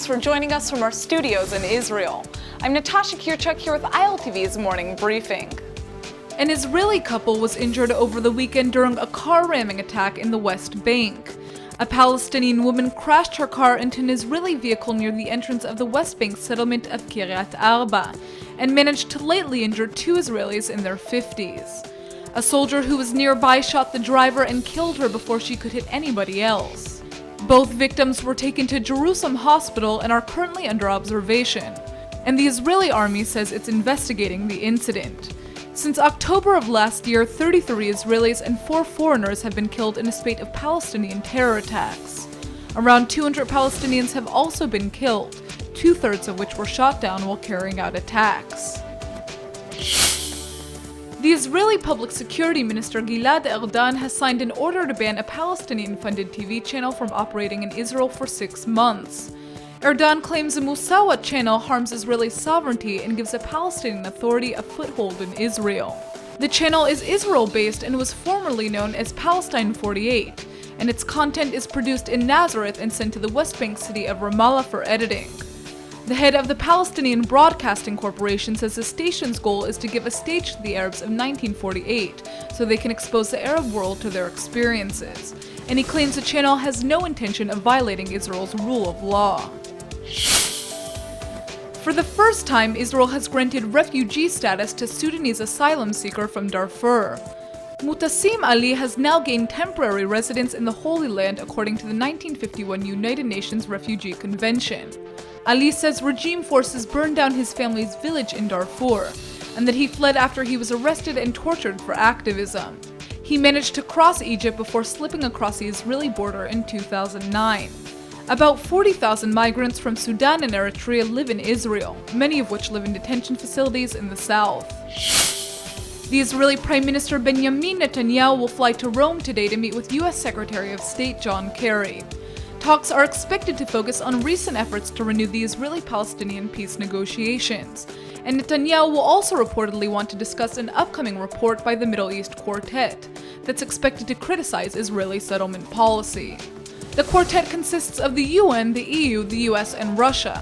thanks for joining us from our studios in Israel. I'm Natasha Kirchuk here with ILTV's Morning Briefing. An Israeli couple was injured over the weekend during a car ramming attack in the West Bank. A Palestinian woman crashed her car into an Israeli vehicle near the entrance of the West Bank settlement of Kiryat Arba and managed to lightly injure two Israelis in their 50s. A soldier who was nearby shot the driver and killed her before she could hit anybody else. Both victims were taken to Jerusalem Hospital and are currently under observation, and the Israeli army says it's investigating the incident. Since October of last year, 33 Israelis and 4 foreigners have been killed in a spate of Palestinian terror attacks. Around 200 Palestinians have also been killed, 2/3 of which were shot down while carrying out attacks. The Israeli Public Security Minister Gilad Erdan has signed an order to ban a Palestinian-funded TV channel from operating in Israel for 6 months. Erdan claims the Musawa channel harms Israeli sovereignty and gives the Palestinian Authority a foothold in Israel. The channel is Israel-based and was formerly known as Palestine 48, and its content is produced in Nazareth and sent to the West Bank city of Ramallah for editing. The head of the Palestinian Broadcasting Corporation says the station's goal is to give a stage to the Arabs of 1948 so they can expose the Arab world to their experiences, and he claims the channel has no intention of violating Israel's rule of law. For the first time, Israel has granted refugee status to Sudanese asylum-seeker from Darfur. Mutassim Ali has now gained temporary residence in the Holy Land according to the 1951 United Nations Refugee Convention. Ali says regime forces burned down his family's village in Darfur, and that he fled after he was arrested and tortured for activism. He managed to cross Egypt before slipping across the Israeli border in 2009. About 40,000 migrants from Sudan and Eritrea live in Israel, many of which live in detention facilities in the south. The Israeli Prime Minister Benjamin Netanyahu will fly to Rome today to meet with U.S. Secretary of State John Kerry. Talks are expected to focus on recent efforts to renew the Israeli-Palestinian peace negotiations, and Netanyahu will also reportedly want to discuss an upcoming report by the Middle East Quartet that's expected to criticize Israeli settlement policy. The quartet consists of the UN, the EU, the US, and Russia,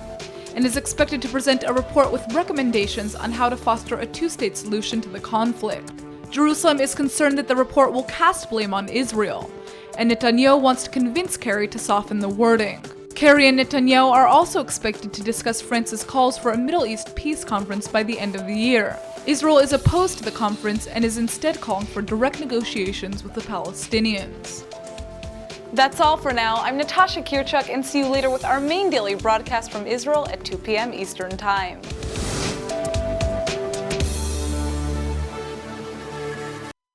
and is expected to present a report with recommendations on how to foster a two-state solution to the conflict. Jerusalem is concerned that the report will cast blame on Israel, and Netanyahu wants to convince Kerry to soften the wording. Kerry and Netanyahu are also expected to discuss France's calls for a Middle East peace conference by the end of the year. Israel is opposed to the conference and is instead calling for direct negotiations with the Palestinians. That's all for now. I'm Natasha Kirchuk, and see you later with our main daily broadcast from Israel at 2 p.m. Eastern Time.